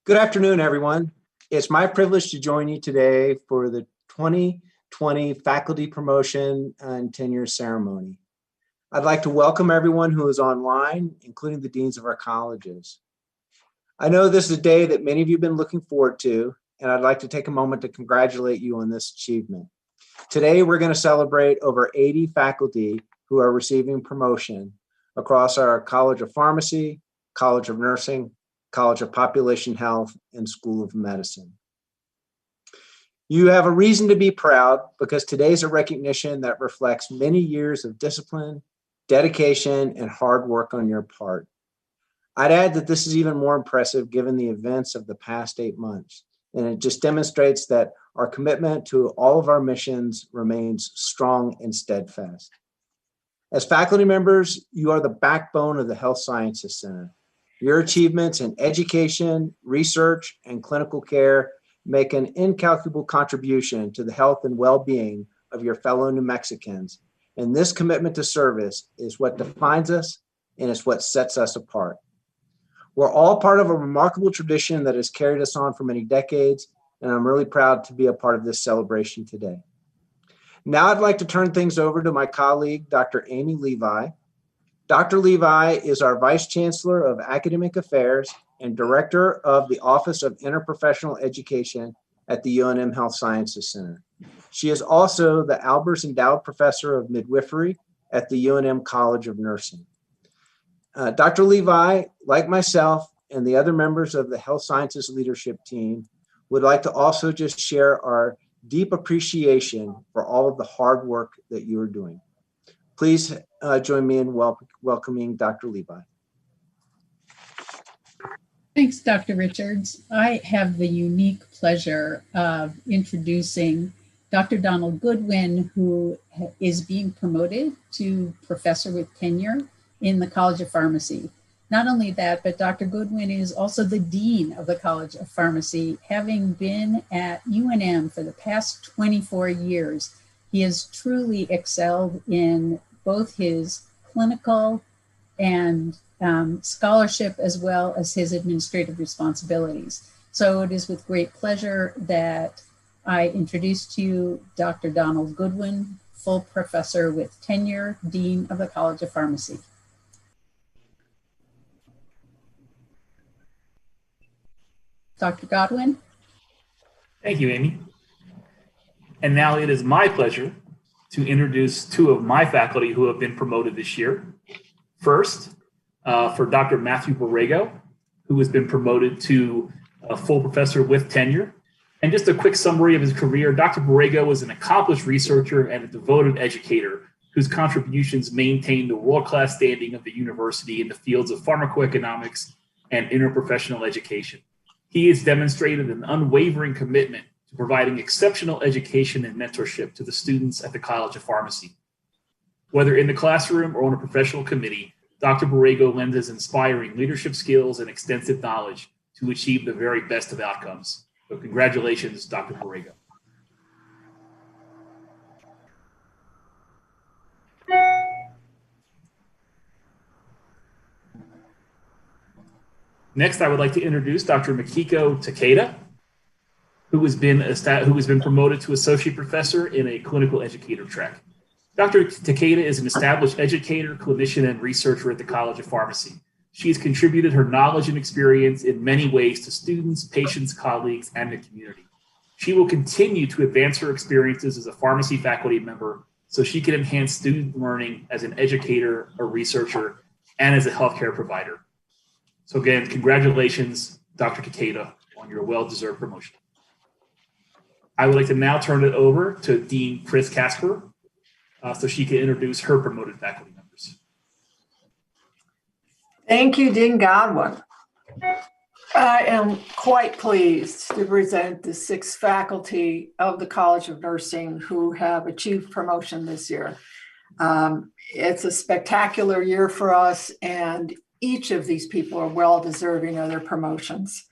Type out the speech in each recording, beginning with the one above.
Good afternoon, everyone. It's my privilege to join you today for the 2020 Faculty Promotion and Tenure Ceremony. I'd like to welcome everyone who is online, including the deans of our colleges. I know this is a day that many of you have been looking forward to, and I'd like to take a moment to congratulate you on this achievement. Today, we're going to celebrate over 80 faculty who are receiving promotion across our College of Pharmacy, College of Nursing, College of Population Health, and School of Medicine. You have a reason to be proud because today's a recognition that reflects many years of discipline, dedication, and hard work on your part. I'd add that this is even more impressive given the events of the past 8 months, and it just demonstrates that our commitment to all of our missions remains strong and steadfast. As faculty members, you are the backbone of the Health Sciences Center. Your achievements in education, research, and clinical care make an incalculable contribution to the health and well-being of your fellow New Mexicans. And this commitment to service is what defines us and is what sets us apart. We're all part of a remarkable tradition that has carried us on for many decades, and I'm really proud to be a part of this celebration today. Now I'd like to turn things over to my colleague, Dr. Amy Levi. Dr. Levi is our Vice Chancellor of Academic Affairs and Director of the Office of Interprofessional Education at the UNM Health Sciences Center. She is also the Albers Endowed Professor of Midwifery at the UNM College of Nursing. Dr. Levi, like myself and the other members of the Health Sciences leadership team, would like to also just share our deep appreciation for all of the hard work that you are doing. Please join me in welcoming Dr. Levi. Thanks, Dr. Richards. I have the unique pleasure of introducing Dr. Donald Goodwin, who is being promoted to professor with tenure in the College of Pharmacy. Not only that, but Dr. Goodwin is also the Dean of the College of Pharmacy, having been at UNM for the past 24 years. He has truly excelled in both his clinical and scholarship as well as his administrative responsibilities. So it is with great pleasure that I introduce to you Dr. Donald Goodwin, full professor with tenure, Dean of the College of Pharmacy. Dr. Godwin. Thank you, Amy. And now it is my pleasure to introduce two of my faculty who have been promoted this year. First, for Dr. Matthew Borrego, who has been promoted to a full professor with tenure. And just a quick summary of his career, Dr. Borrego was an accomplished researcher and a devoted educator whose contributions maintained the world-class standing of the university in the fields of pharmacoeconomics and interprofessional education. He has demonstrated an unwavering commitment to providing exceptional education and mentorship to the students at the College of Pharmacy. Whether in the classroom or on a professional committee, Dr. Borrego lends his inspiring leadership skills and extensive knowledge to achieve the very best of outcomes. So congratulations, Dr. Borrego. Next, I would like to introduce Dr. Makiko Takeda, who has been promoted to associate professor in a clinical educator track. Dr. Takeda is an established educator, clinician, and researcher at the College of Pharmacy. She has contributed her knowledge and experience in many ways to students, patients, colleagues, and the community. She will continue to advance her experiences as a pharmacy faculty member so she can enhance student learning as an educator, a researcher, and as a healthcare provider. So again, congratulations, Dr. Takeda, on your well-deserved promotion. I would like to now turn it over to Dean Chris Casper so she can introduce her promoted faculty members. Thank you, Dean Godwin. I am quite pleased to present the 6 faculty of the College of Nursing who have achieved promotion this year. It's a spectacular year for us, and each of these people are well deserving of their promotions.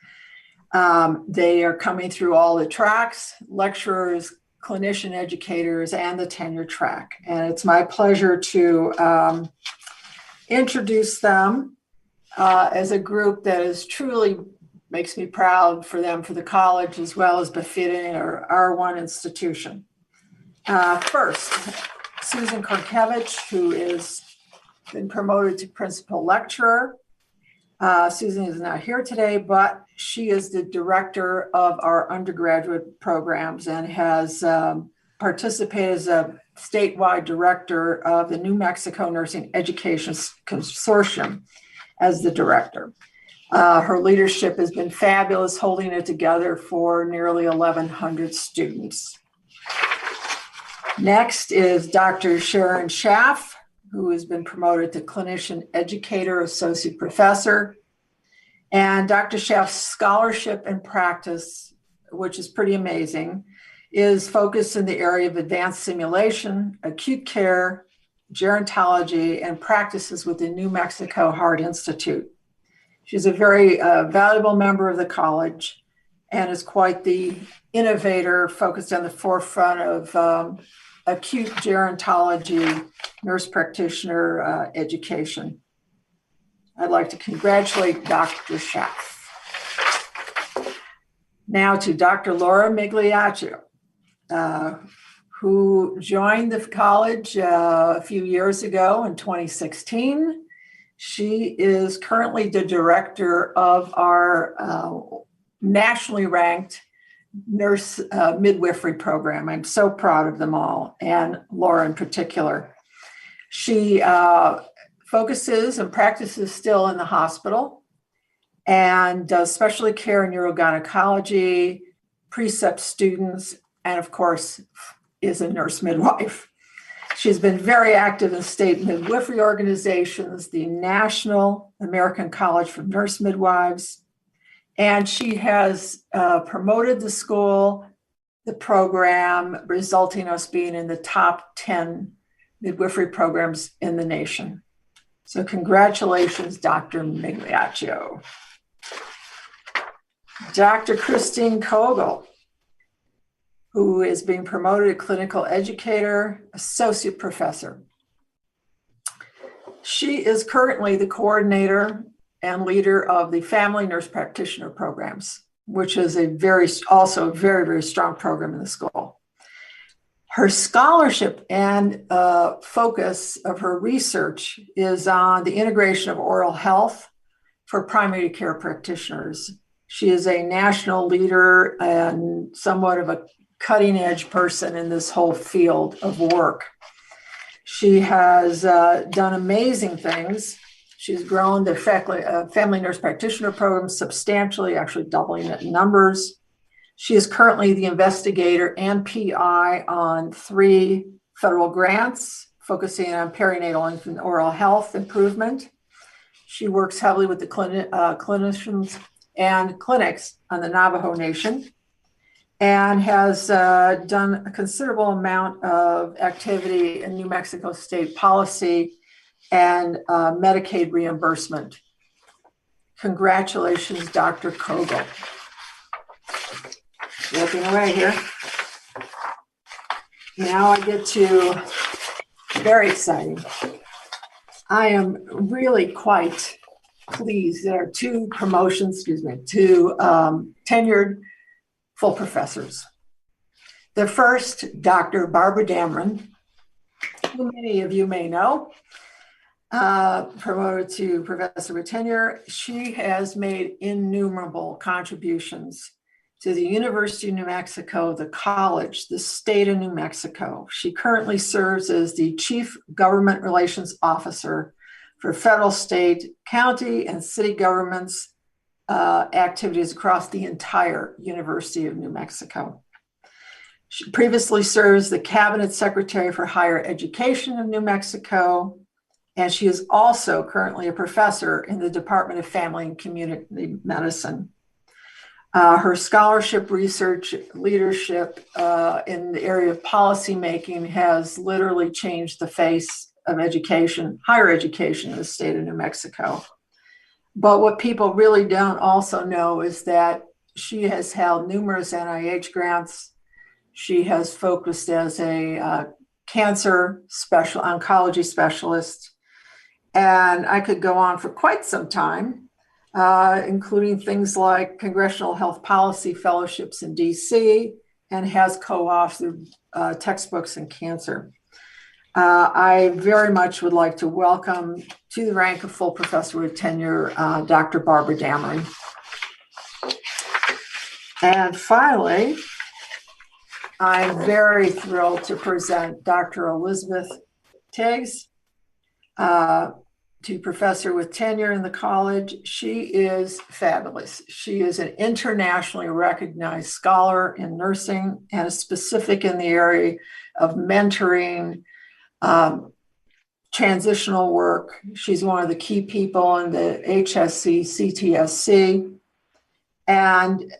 They are coming through all the tracks, lecturers, clinician educators, and the tenure track. And it's my pleasure to introduce them as a group that is truly Makes me proud for them, for the college, as well as befitting our R1 institution. First, Susan Korkevich, who has been promoted to principal lecturer. Susan is not here today, but she is the director of our undergraduate programs and has participated as a statewide director of the New Mexico Nursing Education Consortium as the director. Her leadership has been fabulous, holding it together for nearly 1,100 students. Next is Dr. Sharon Schaff, who has been promoted to Clinician Educator Associate Professor. And Dr. Schaff's scholarship and practice, which is pretty amazing, is focused in the area of advanced simulation, acute care, gerontology, and practices with the New Mexico Heart Institute. She's a very valuable member of the college and is quite the innovator focused on the forefront of acute gerontology, nurse practitioner education. I'd like to congratulate Dr. Schaff. Now to Dr. Laura Migliaccio, who joined the college a few years ago in 2016. She is currently the director of our nationally ranked nurse midwifery program. I'm so proud of them all, and Laura in particular. She focuses and practices still in the hospital and does specialty care in urogynecology, precept students, and of course is a nurse midwife. She's been very active in state midwifery organizations, the National American College for Nurse Midwives, and she has promoted the school, the program, resulting in us being in the top 10 midwifery programs in the nation. So congratulations, Dr. Migliaccio. Dr. Christine Kogel, who is being promoted to clinical educator, associate professor. She is currently the coordinator and leader of the family nurse practitioner programs, which is also a very, very strong program in the school. Her scholarship and focus of her research is on the integration of oral health for primary care practitioners. She is a national leader and somewhat of a cutting edge person in this whole field of work. She has done amazing things. She's grown the family nurse practitioner program substantially, actually doubling it in numbers. She is currently the investigator and PI on 3 federal grants focusing on perinatal infant oral health improvement. She works heavily with the clinicians and clinics on the Navajo Nation, and has done a considerable amount of activity in New Mexico state policy and Medicaid reimbursement. Congratulations, Dr. Kogel. Looking away here. Now I get to, very exciting. I am really quite pleased. There are 2 promotions, to tenured full professors. The first, Dr. Barbara Dameron, who many of you may know, promoted to professor with tenure. She has made innumerable contributions to the University of New Mexico, the college, the state of New Mexico. She currently serves as the Chief Government Relations Officer for federal, state, county, and city governments activities across the entire University of New Mexico. She previously serves the Cabinet Secretary for Higher Education of New Mexico, and she is also currently a professor in the Department of Family and Community Medicine. Her scholarship, research, leadership in the area of policymaking has literally changed the face of education, higher education in the state of New Mexico. But what people really don't also know is that she has held numerous NIH grants. She has focused as a cancer oncology specialist. And I could go on for quite some time. including things like Congressional Health Policy Fellowships in DC, and has co-authored textbooks in cancer. I very much would like to welcome to the rank of full professor with tenure, Dr. Barbara Damery. And finally, I'm very thrilled to present Dr. Elizabeth Tiggs, to professor with tenure in the college. She is fabulous. She is an internationally recognized scholar in nursing and is specific in the area of mentoring, transitional work. She's one of the key people in the HSC, CTSC. And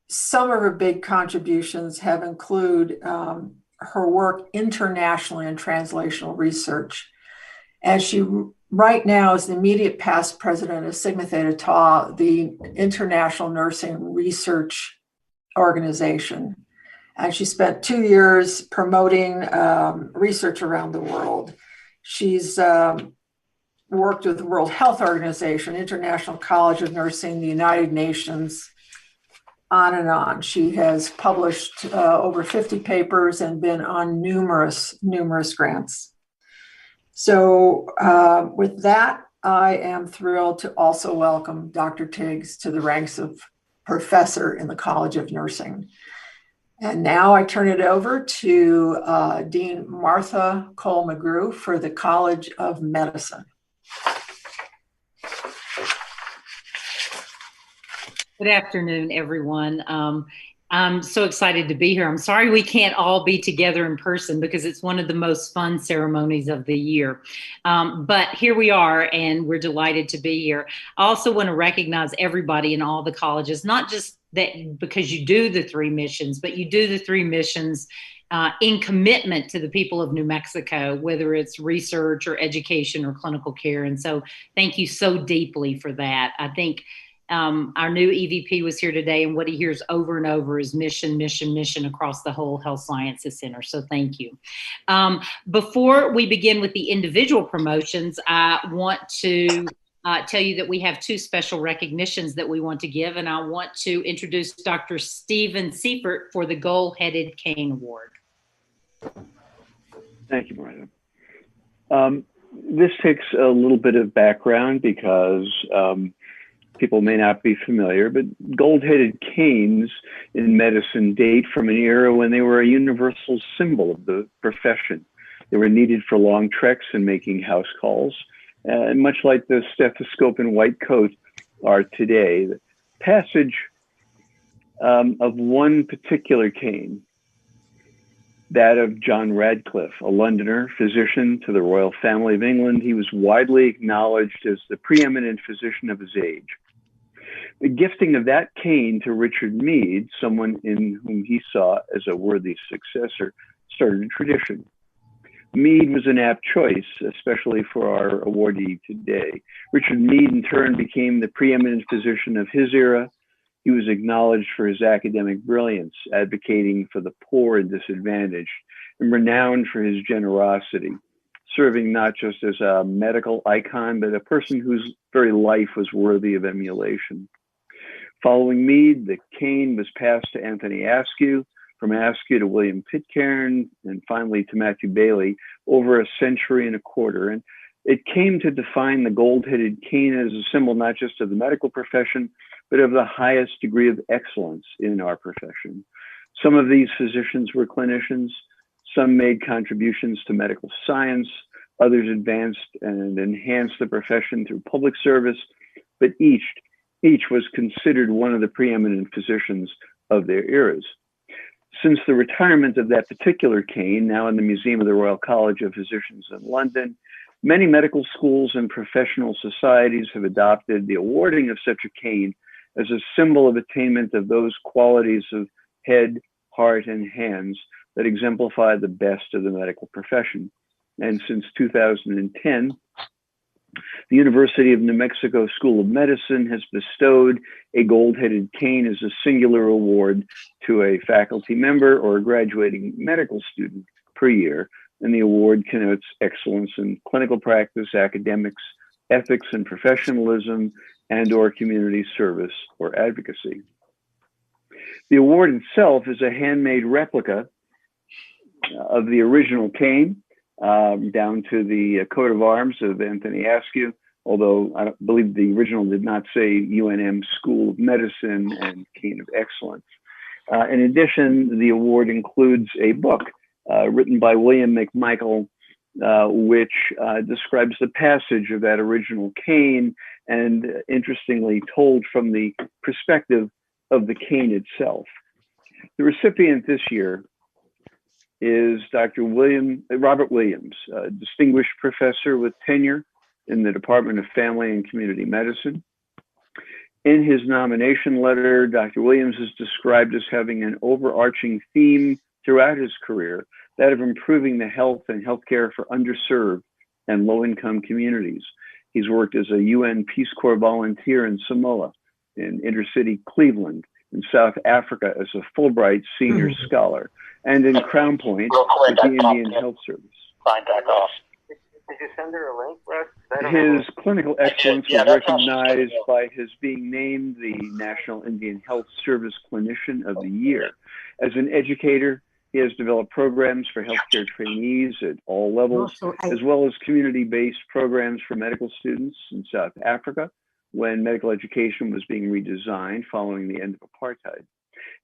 some of her big contributions have included her work internationally in translational research. And she right now is the immediate past president of Sigma Theta Tau, the International Nursing Research Organization. And she spent 2 years promoting research around the world. She's worked with the World Health Organization, International College of Nursing, the United Nations, on and on. She has published over 50 papers and been on numerous grants. So with that, I am thrilled to also welcome Dr. Tiggs to the ranks of professor in the College of Nursing. And now I turn it over to Dean Martha Cole-McGrew for the College of Medicine. Good afternoon, everyone. I'm so excited to be here. I'm sorry we can't all be together in person because it's one of the most fun ceremonies of the year. But here we are, and we're delighted to be here. I also want to recognize everybody in all the colleges, not just that because you do the 3 missions, but you do the 3 missions in commitment to the people of New Mexico, whether it's research or education or clinical care. And so thank you so deeply for that. I think our new EVP was here today, and what he hears over and over is mission, mission, mission across the whole Health Sciences Center. So thank you. Before we begin with the individual promotions, I want to tell you that we have 2 special recognitions that we want to give, and I want to introduce Dr. Stephen Seifert for the Gold-Headed Cane Award. Thank you, Martha. This takes a little bit of background because people may not be familiar, but gold-headed canes in medicine date from an era when they were a universal symbol of the profession. They were needed for long treks and making house calls, and much like the stethoscope and white coat are today. The passage of one particular cane, that of John Radcliffe, a Londoner, physician to the royal family of England. He was widely acknowledged as the preeminent physician of his age. The gifting of that cane to Richard Mead, someone in whom he saw as a worthy successor, started a tradition. Mead was an apt choice, especially for our awardee today. Richard Mead, in turn, became the preeminent physician of his era. He was acknowledged for his academic brilliance, advocating for the poor and disadvantaged, and renowned for his generosity, serving not just as a medical icon, but a person whose very life was worthy of emulation. Following Mead, the cane was passed to Anthony Askew, from Askew to William Pitcairn, and finally to Matthew Bailey, over a century and a quarter. And it came to define the gold-headed cane as a symbol not just of the medical profession, but of the highest degree of excellence in our profession. Some of these physicians were clinicians, some made contributions to medical science, others advanced and enhanced the profession through public service, but each was considered one of the preeminent physicians of their eras. Since the retirement of that particular cane, now in the Museum of the Royal College of Physicians in London, many medical schools and professional societies have adopted the awarding of such a cane as a symbol of attainment of those qualities of head, heart, and hands that exemplify the best of the medical profession. And since 2010, the University of New Mexico School of Medicine has bestowed a gold-headed cane as a singular award to a faculty member or a graduating medical student per year. And the award connotes excellence in clinical practice, academics, ethics and professionalism, and/or community service or advocacy. The award itself is a handmade replica of the original cane, down to the coat of arms of Anthony Askew, although I believe the original did not say UNM School of Medicine and Cane of Excellence. In addition, the award includes a book written by William McMichael, which describes the passage of that original cane, and interestingly told from the perspective of the cane itself. The recipient this year is Dr. Robert Williams, a distinguished professor with tenure in the Department of Family and Community Medicine. In his nomination letter, Dr. Williams is described as having an overarching theme throughout his career, that of improving the health and healthcare for underserved and low-income communities. He's worked as a UN Peace Corps volunteer in Samoa, in inner-city Cleveland, in South Africa as a Fulbright senior scholar, and in Crown Point with the Indian Health Service. Did you send her a link, Russ? His clinical excellence was recognized by his being named the National Indian Health Service Clinician of the Year. As an educator, he has developed programs for healthcare trainees at all levels, as well as community-based programs for medical students in South Africa when medical education was being redesigned following the end of apartheid.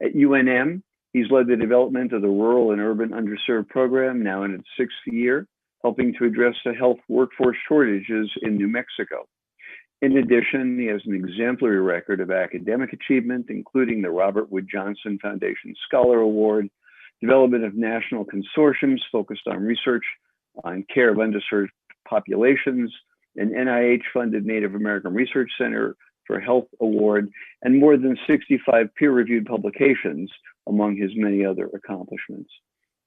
At UNM, he's led the development of the Rural and Urban Underserved Program, now in its 6th year, helping to address the health workforce shortages in New Mexico. In addition, he has an exemplary record of academic achievement, including the Robert Wood Johnson Foundation Scholar Award, development of national consortiums focused on research on care of underserved populations, an NIH-funded Native American Research Center for Health Award, and more than 65 peer-reviewed publications, among his many other accomplishments.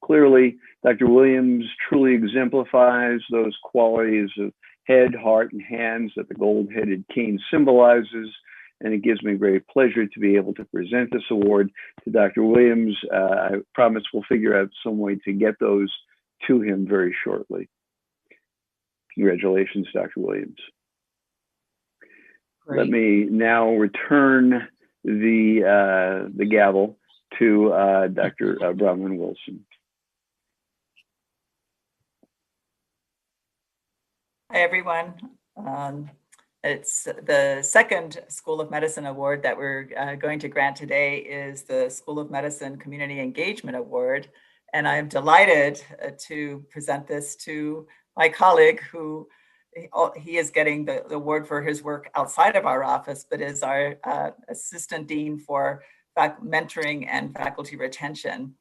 Clearly, Dr. Williams truly exemplifies those qualities of head, heart, and hands that the gold-headed cane symbolizes, and it gives me great pleasure to be able to present this award to Dr. Williams. I promise we'll figure out some way to get those to him very shortly. Congratulations, Dr. Williams. Great. Let me now return the gavel to Dr. Bronwyn Wilson. Hi, everyone. It's the second School of Medicine award that we're going to grant today is the School of Medicine Community Engagement Award. And I'm delighted to present this to my colleague who he is getting the award for his work outside of our office, but is our Assistant Dean for Mentoring and Faculty Retention.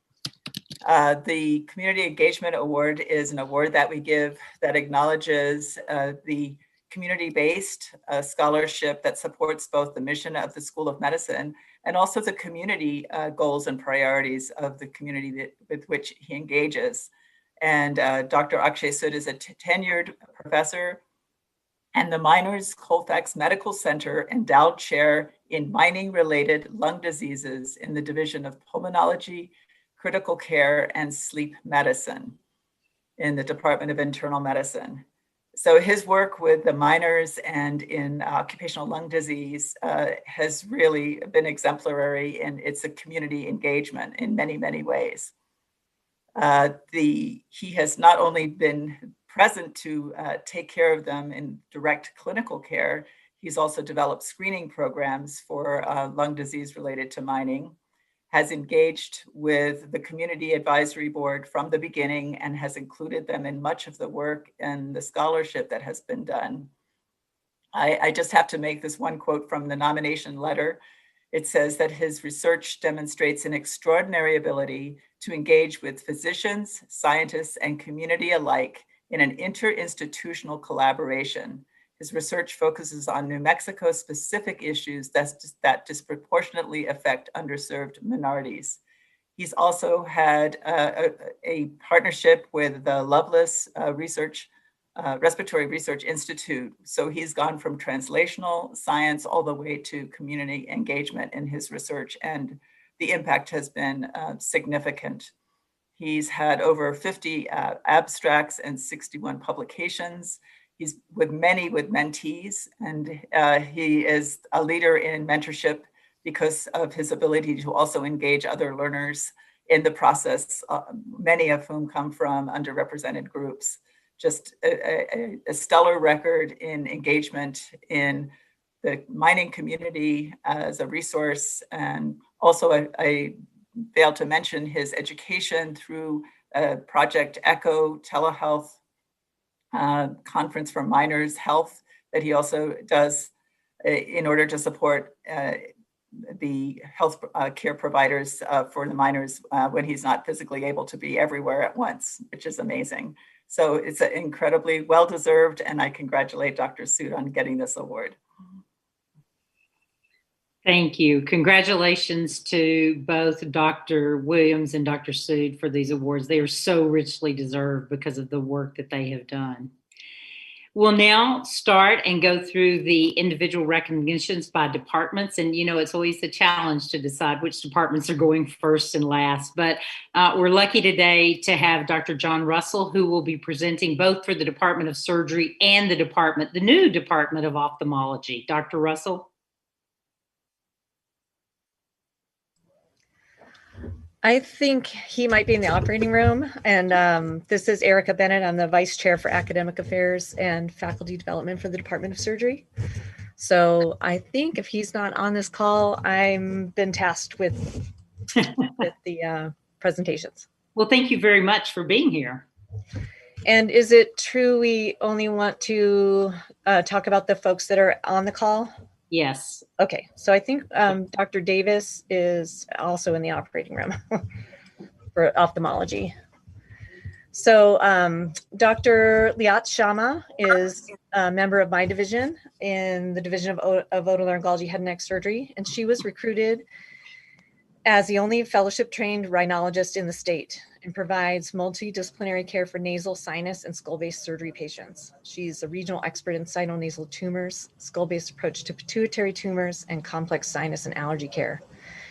The Community Engagement Award is an award that we give that acknowledges the community-based scholarship that supports both the mission of the School of Medicine and also the community goals and priorities of the community with which he engages. And Dr. Akshay Sood is a tenured professor and the Miners Colfax Medical Center endowed chair in mining-related lung diseases in the Division of Pulmonology, Critical Care, and Sleep Medicine in the Department of Internal Medicine. So his work with the miners and in occupational lung disease has really been exemplary in its community engagement in many, many ways. He has not only been present to take care of them in direct clinical care, he's also developed screening programs for lung disease related to mining, has engaged with the Community Advisory Board from the beginning and has included them in much of the work and the scholarship that has been done. I just have to make this one quote from the nomination letter. It says that his research demonstrates an extraordinary ability to engage with physicians, scientists, and community alike in an interinstitutional collaboration. His research focuses on New Mexico-specific issues that disproportionately affect underserved minorities. He's also had a partnership with the Loveless Respiratory Research Institute. So he's gone from translational science all the way to community engagement in his research, and the impact has been significant. He's had over 50 abstracts and 61 publications. He's with mentees, and he is a leader in mentorship because of his ability to also engage other learners in the process, many of whom come from underrepresented groups. Just a stellar record in engagement in the mining community as a resource. And also I failed to mention his education through Project ECHO telehealth conference for miners health that he also does in order to support the health care providers for the miners when he's not physically able to be everywhere at once, which is amazing. So it's incredibly well-deserved, and I congratulate Dr. Sood on getting this award. Thank you. Congratulations to both Dr. Williams and Dr. Sood for these awards. They are so richly deserved because of the work that they have done. We'll now start and go through the individual recognitions by departments. And, you know, it's always a challenge to decide which departments are going first and last. But we're lucky today to have Dr. John Russell, who will be presenting both for the Department of Surgery and the new Department of Ophthalmology. Dr. Russell. I think he might be in the operating room. And this is Erica Bennett. I'm the Vice Chair for Academic Affairs and Faculty Development for the Department of Surgery. So I think if he's not on this call, I've been tasked with the presentations. Well, thank you very much for being here. And is it true we only want to talk about the folks that are on the call? Yes. Okay, so I think Dr. Davis is also in the operating room for ophthalmology. So Dr. Liat Sharma is a member of my division in the Division of Otolaryngology Head and Neck Surgery, and she was recruited as the only fellowship-trained rhinologist in the state and provides multidisciplinary care for nasal, sinus, and skull-based surgery patients. She's a regional expert in sinonasal tumors, skull-based approach to pituitary tumors, and complex sinus and allergy care.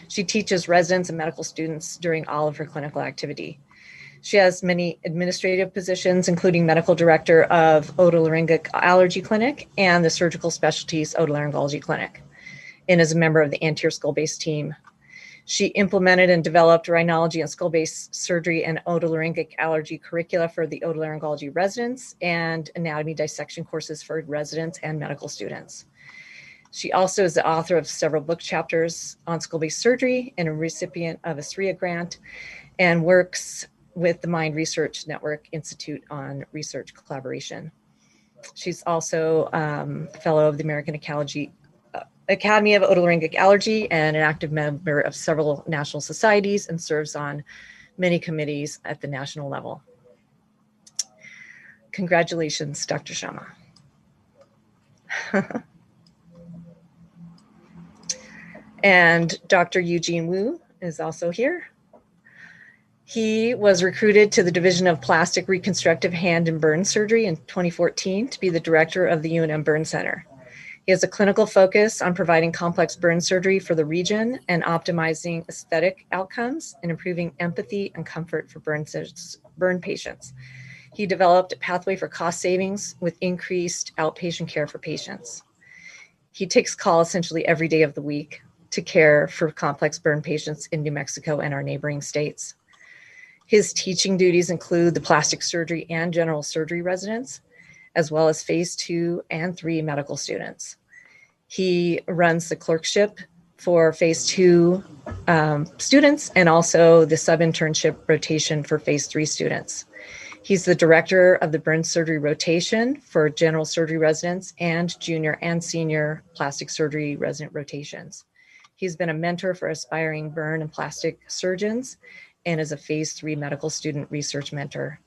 She teaches residents and medical students during all of her clinical activity. She has many administrative positions, including medical director of Otolaryngologic Allergy Clinic and the Surgical Specialties Otolaryngology Clinic, and is a member of the anterior skull-based team. She implemented and developed rhinology and skull-based surgery and otolaryngologic allergy curricula for the otolaryngology residents and anatomy dissection courses for residents and medical students. She also is the author of several book chapters on skull-based surgery and a recipient of a SRIA grant, and works with the Mind Research Network Institute on research collaboration. She's also a fellow of the American Academy of Otolaryngologic Allergy and an active member of several national societies, and serves on many committees at the national level. Congratulations, Dr. Sharma. And Dr. Eugene Wu is also here. He was recruited to the Division of Plastic Reconstructive Hand and Burn Surgery in 2014 to be the director of the UNM Burn Center. He has a clinical focus on providing complex burn surgery for the region and optimizing aesthetic outcomes and improving empathy and comfort for burn patients. He developed a pathway for cost savings with increased outpatient care for patients. He takes call essentially every day of the week to care for complex burn patients in New Mexico and our neighboring states. His teaching duties include the plastic surgery and general surgery residents, as well as phase 2 and 3 medical students. He runs the clerkship for phase 2 students and also the sub-internship rotation for phase 3 students. He's the director of the burn surgery rotation for general surgery residents and junior and senior plastic surgery resident rotations. He's been a mentor for aspiring burn and plastic surgeons and is a phase 3 medical student research mentor.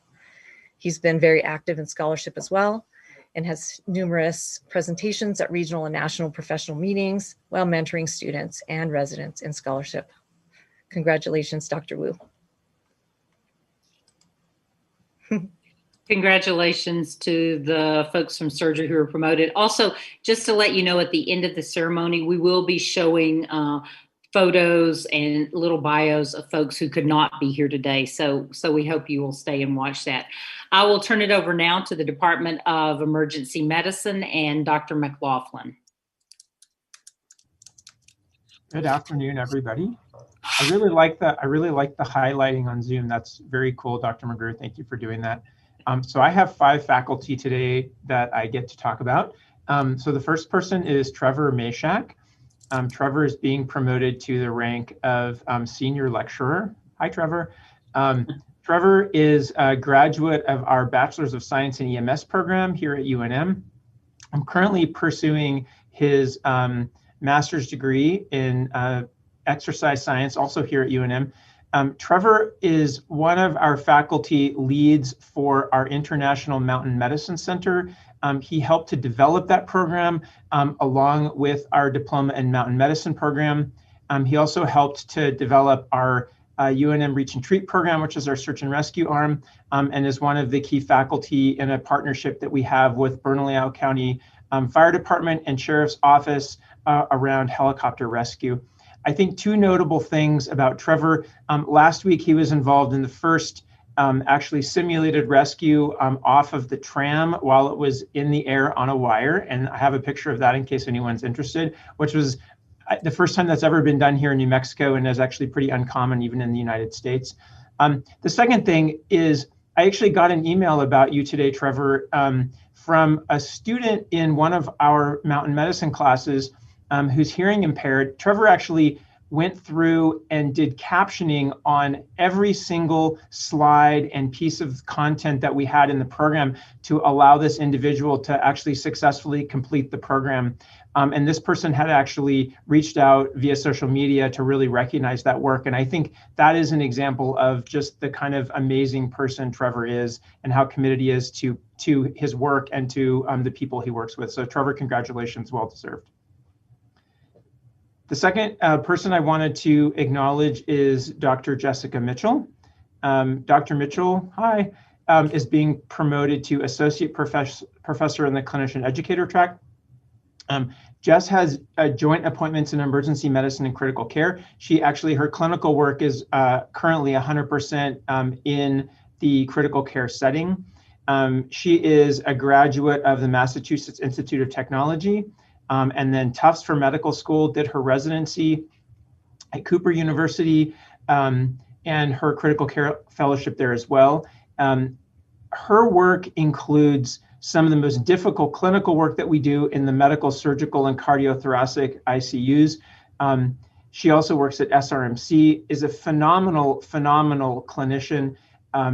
He's been very active in scholarship as well and has numerous presentations at regional and national professional meetings while mentoring students and residents in scholarship. Congratulations, Dr. Wu. Congratulations to the folks from surgery who were promoted. Also, just to let you know, at the end of the ceremony, we will be showing photos and little bios of folks who could not be here today. So we hope you will stay and watch that. I will turn it over now to the Department of Emergency Medicine and Dr. McLaughlin. Good afternoon, everybody. I really like the highlighting on Zoom. That's very cool, Dr. McGrew. Thank you for doing that. So I have 5 faculty today that I get to talk about. So the first person is Trevor Mashak. Trevor is being promoted to the rank of senior lecturer. Hi, Trevor. Trevor is a graduate of our Bachelor's of Science in EMS program here at UNM. I'm currently pursuing his master's degree in exercise science, also here at UNM. Trevor is one of our faculty leads for our International Mountain Medicine Center. He helped to develop that program along with our diploma in mountain medicine program. He also helped to develop our UNM Reach and Treat program, which is our search and rescue arm, and is one of the key faculty in a partnership that we have with Bernalillo County Fire Department and Sheriff's Office around helicopter rescue. I think 2 notable things about Trevor. Last week, he was involved in the first actually simulated rescue off of the tram while it was in the air on a wire. And I have a picture of that in case anyone's interested, which was the first time that's ever been done here in New Mexico and is actually pretty uncommon even in the United States. The second thing is I actually got an email about you today, Trevor, from a student in one of our mountain medicine classes who's hearing impaired. Trevor actually went through and did captioning on every single slide and piece of content that we had in the program to allow this individual to actually successfully complete the program. And this person had actually reached out via social media to really recognize that work. And I think that is an example of just the kind of amazing person Trevor is and how committed he is to his work and to the people he works with. So Trevor, congratulations, well deserved. The second person I wanted to acknowledge is Dr. Jessica Mitchell. Dr. Mitchell, hi, is being promoted to associate professor in the clinician educator track. Jess has joint appointments in emergency medicine and critical care. Her clinical work is currently 100% in the critical care setting. She is a graduate of the Massachusetts Institute of Technology. And then Tufts for medical school, did her residency at Cooper University and her critical care fellowship there as well. Her work includes some of the most difficult clinical work that we do in the medical, surgical, and cardiothoracic ICUs. She also works at SRMC, is a phenomenal clinician.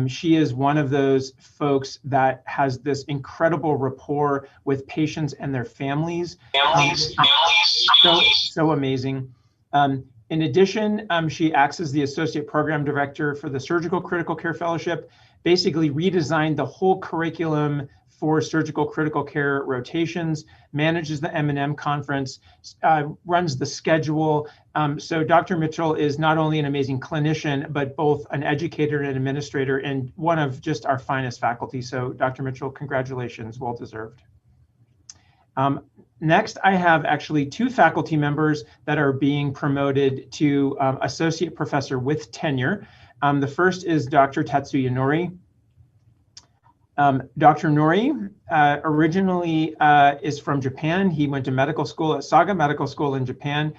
She is one of those folks that has this incredible rapport with patients and their families. So amazing. In addition, she acts as the Associate Program Director for the Surgical Critical Care Fellowship, basically redesigned the whole curriculum for surgical critical care rotations, manages the M&M conference, runs the schedule. So Dr. Mitchell is not only an amazing clinician, but both an educator and an administrator and one of just our finest faculty. So Dr. Mitchell, congratulations, well deserved. Next, I have actually 2 faculty members that are being promoted to associate professor with tenure. The first is Dr. Tatsuya Nori. Dr. Nori originally is from Japan. He went to medical school at Saga Medical School in Japan,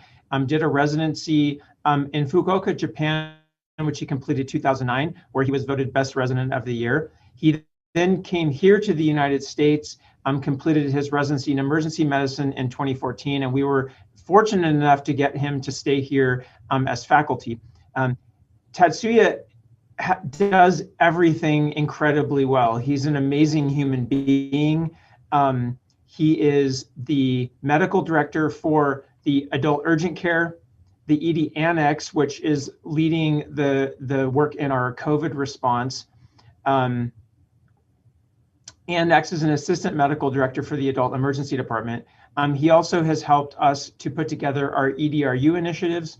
did a residency in Fukuoka, Japan, which he completed 2009, where he was voted Best Resident of the Year. He then came here to the United States, completed his residency in emergency medicine in 2014, and we were fortunate enough to get him to stay here as faculty. Tatsuya does everything incredibly well. He's an amazing human being. He is the medical director for the adult urgent care, the ED Annex, which is leading the work in our COVID response, and acts as an assistant medical director for the adult emergency department. He also has helped us to put together our EDRU initiatives.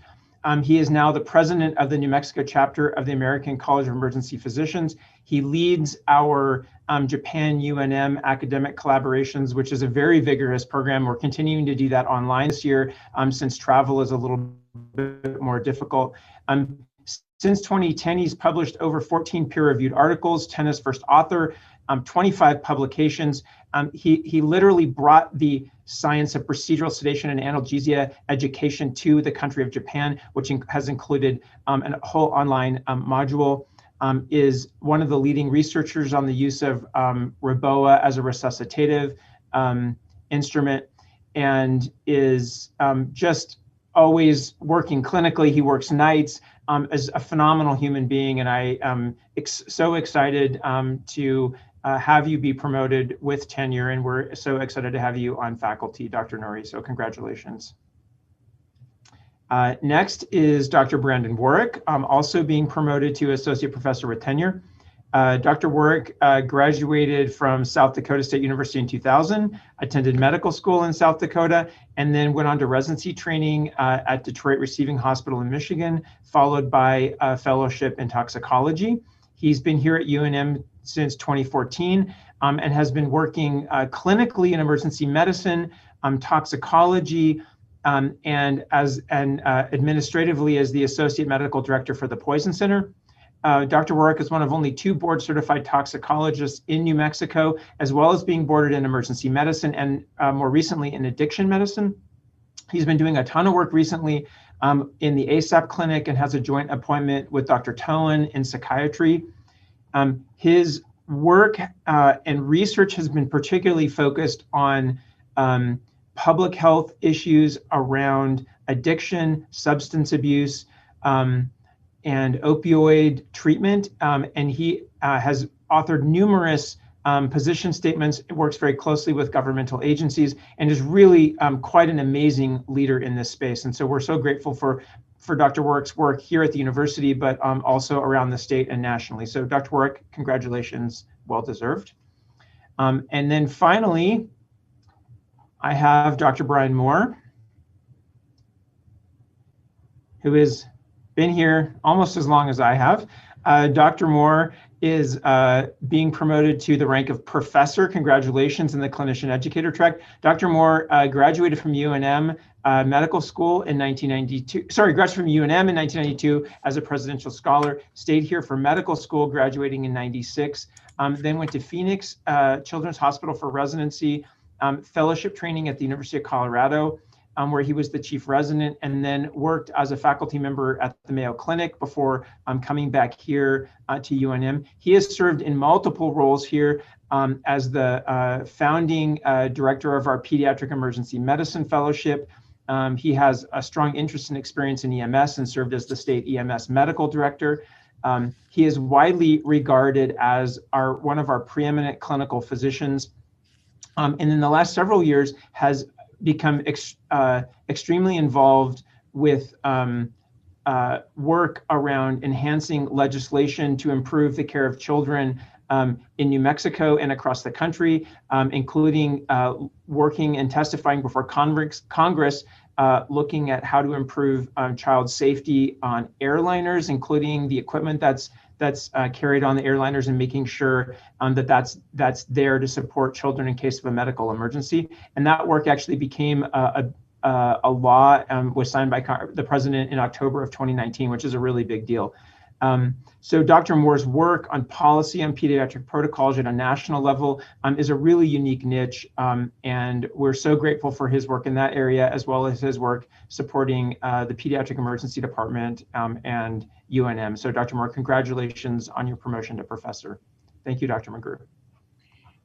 He is now the president of the New Mexico chapter of the American College of Emergency Physicians. He leads our Japan UNM academic collaborations, which is a very vigorous program. We're continuing to do that online this year since travel is a little bit more difficult. Since 2010, he's published over 14 peer-reviewed articles, 10 as first author, 25 publications. He literally brought the science of procedural sedation and analgesia education to the country of Japan, which has included a whole online module. Is one of the leading researchers on the use of Reboa as a resuscitative instrument, and is just always working clinically. He works nights, is a phenomenal human being, and I am so excited to have you be promoted with tenure, and we're so excited to have you on faculty, Dr. Nori, so congratulations. Next is Dr. Brandon Warwick, also being promoted to Associate Professor with tenure. Dr. Warwick graduated from South Dakota State University in 2000, attended medical school in South Dakota, and then went on to residency training at Detroit Receiving Hospital in Michigan, followed by a fellowship in toxicology. He's been here at UNM since 2014 and has been working clinically in emergency medicine, toxicology, and administratively as the Associate Medical Director for the Poison Center. Dr. Warwick is one of only 2 board-certified toxicologists in New Mexico, as well as being boarded in emergency medicine and more recently in addiction medicine. He's been doing a ton of work recently in the ASAP clinic and has a joint appointment with Dr. Tolan in psychiatry. His work and research has been particularly focused on public health issues around addiction, substance abuse, and opioid treatment. And he has authored numerous position statements, works very closely with governmental agencies, and is really quite an amazing leader in this space. And so we're so grateful for Dr. Warwick's work here at the university, but also around the state and nationally. So Dr. Warwick, congratulations, well deserved. And then finally, I have Dr. Brian Moore, who has been here almost as long as I have. Dr. Moore is being promoted to the rank of professor. Congratulations in the clinician educator track. Dr. Moore graduated from UNM Medical School in 1992. Sorry, graduated from UNM in 1992 as a presidential scholar, stayed here for medical school, graduating in 96, then went to Phoenix Children's Hospital for residency, fellowship training at the University of Colorado, where he was the chief resident, and then worked as a faculty member at the Mayo Clinic before coming back here to UNM. He has served in multiple roles here as the founding director of our Pediatric Emergency Medicine Fellowship. He has a strong interest and experience in EMS and served as the state EMS medical director. He is widely regarded as one of our preeminent clinical physicians. And in the last several years has become extremely involved with work around enhancing legislation to improve the care of children in New Mexico and across the country, including working and testifying before Congress, looking at how to improve child safety on airliners, including the equipment that's carried on the airliners, and making sure that's there to support children in case of a medical emergency. And that work actually became a law, was signed by the president in October of 2019, which is a really big deal. So Dr. Moore's work on policy on pediatric protocols at a national level is a really unique niche, and we're so grateful for his work in that area, as well as his work supporting the Pediatric Emergency Department and UNM. So Dr. Moore, congratulations on your promotion to professor. Thank you, Dr. McGrew.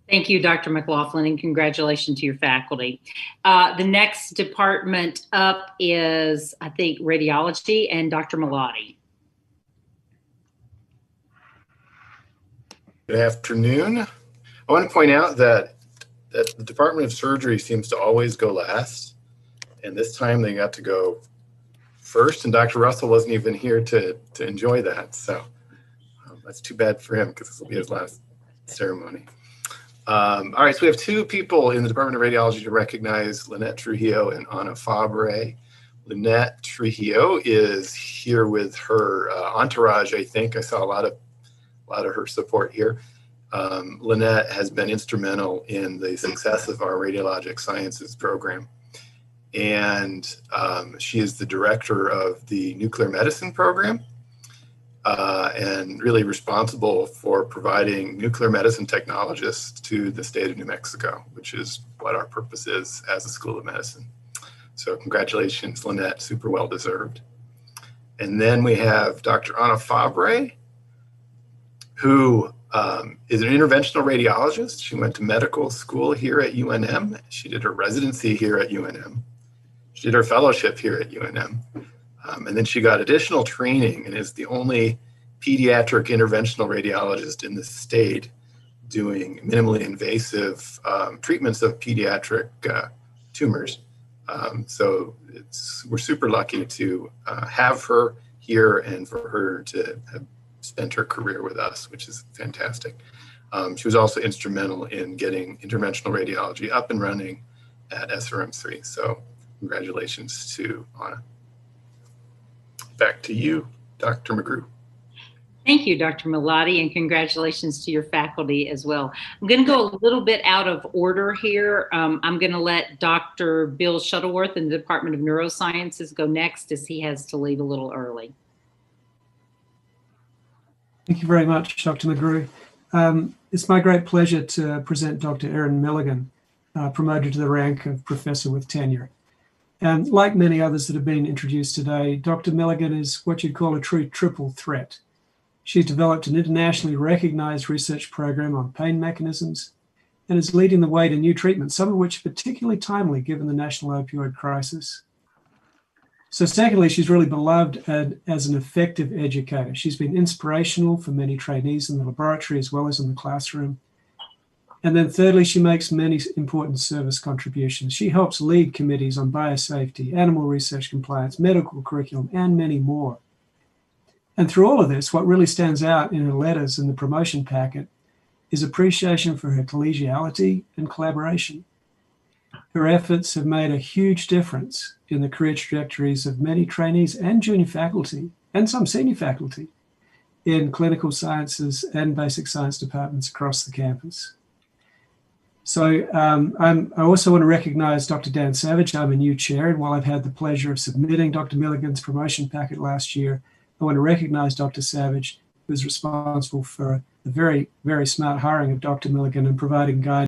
Thank you, Dr. McLaughlin, and congratulations to your faculty. The next department up is, I think, radiology, and Dr. Malati. Good afternoon. I want to point out that the Department of Surgery seems to always go last, and this time they got to go first, and Dr. Russell wasn't even here to enjoy that, so that's too bad for him because this will be his last ceremony. All right, so we have 2 people in the Department of Radiology to recognize: Lynette Trujillo and Ana Fabre. Lynette Trujillo is here with her entourage, I think. I saw a lot of her support here. Lynette has been instrumental in the success of our radiologic sciences program. and she is the director of the nuclear medicine program, and really responsible for providing nuclear medicine technologists to the state of New Mexico, which is what our purpose is as a School of Medicine. So congratulations, Lynette, super well deserved. And then we have Dr. Anna Fabre, who is an interventional radiologist. She went to medical school here at UNM. She did her residency here at UNM. She did her fellowship here at UNM. And then she got additional training and is the only pediatric interventional radiologist in the state doing minimally invasive treatments of pediatric tumors. So we're super lucky to have her here and for her to have spent her career with us, which is fantastic. She was also instrumental in getting interventional radiology up and running at SRM3. So congratulations to Anna. Back to you, Dr. McGrew. Thank you, Dr. Milotti, and congratulations to your faculty as well. I'm going to go a little bit out of order here. I'm going to let Dr. Bill Shuttleworth in the Department of Neurosciences go next, as he has to leave a little early. Thank you very much, Dr. McGrew. It's my great pleasure to present Dr. Erin Milligan, promoted to the rank of professor with tenure. And like many others that have been introduced today, Dr. Milligan is what you'd call a true triple threat. She's developed an internationally recognized research program on pain mechanisms and is leading the way to new treatments, some of which are particularly timely given the national opioid crisis. So secondly, she's really beloved as an effective educator. She's been inspirational for many trainees in the laboratory as well as in the classroom. And then thirdly, she makes many important service contributions. She helps lead committees on biosafety, animal research compliance, medical curriculum, and many more. And through all of this, what really stands out in her letters in the promotion packet is appreciation for her collegiality and collaboration. Her efforts have made a huge difference in the career trajectories of many trainees and junior faculty, and some senior faculty, in clinical sciences and basic science departments across the campus. So I also want to recognize Dr. Dan Savage. I'm a new chair, and while I've had the pleasure of submitting Dr. Milligan's promotion packet last year, I want to recognize Dr. Savage, who is responsible for the very, very smart hiring of Dr. Milligan and providing guidance